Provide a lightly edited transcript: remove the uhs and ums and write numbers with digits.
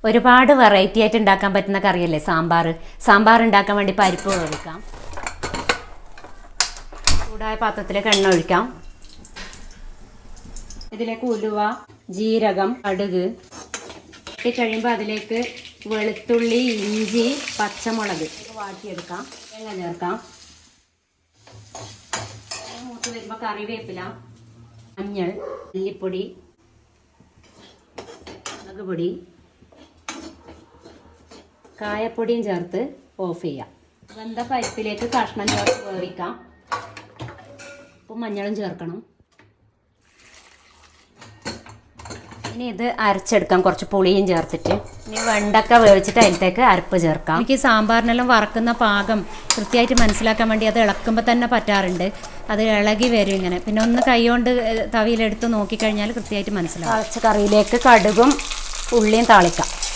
ഒരുപാട് വെറൈറ്റി ആയിട്ട് ഉണ്ടാക്കാൻ പറ്റുന്ന കറിയല്ലേ സാമ്പാർ. സാമ്പാർ ഉണ്ടാക്കാൻ വേണ്ടി പരിപ്പ് വേവിക്കാം. ചൂടായ പാത്രത്തിലേക്ക് എണ്ണ ഒഴിക്കാം. ഇതിലേക്ക് ഉലുവ, ജീരകം, കടുക് ഇട്ട് കഴിയുമ്പോൾ അതിലേക്ക് വെളുത്തുള്ളി, ഇഞ്ചി, പച്ചമുളക് വാട്ടിയെടുക്കാം. തേങ്ങ ചേർക്കാം. മൂത്ത് വരുമ്പോൾ കറിവേപ്പില, മഞ്ഞൾ, മല്ലിപ്പൊടി, മുളക് പൊടി, കായപ്പൊടിയും ചേർത്ത് ഓഫ് ചെയ്യാം. വെന്ത പരിപ്പിലേക്ക് കഷ്ണം ചേർത്ത് വേവിക്കാം. ഉപ്പും മഞ്ഞളും ചേർക്കണം. ഇനി ഇത് അരച്ചെടുക്കാം, കുറച്ച് പുളിയും ചേർത്തിട്ട്. ഇനി വെണ്ടക്ക വേവിച്ചിട്ട് അതിലേക്ക് അരപ്പ് ചേർക്കാം. എനിക്ക് സാമ്പാറിനെല്ലാം വറക്കുന്ന പാകം കൃത്യമായിട്ട് മനസ്സിലാക്കാൻ വേണ്ടി അത് ഇളക്കുമ്പോൾ തന്നെ പറ്റാറുണ്ട്. അത് ഇളകി വരും ഇങ്ങനെ. പിന്നെ ഒന്ന് കൈ കൊണ്ട് തവിയിലെടുത്ത് നോക്കിക്കഴിഞ്ഞാൽ കൃത്യമായിട്ട് മനസ്സിലാവും. അരച്ച കറിയിലേക്ക് കടുകും ഉള്ളിയും താളിക്കാം.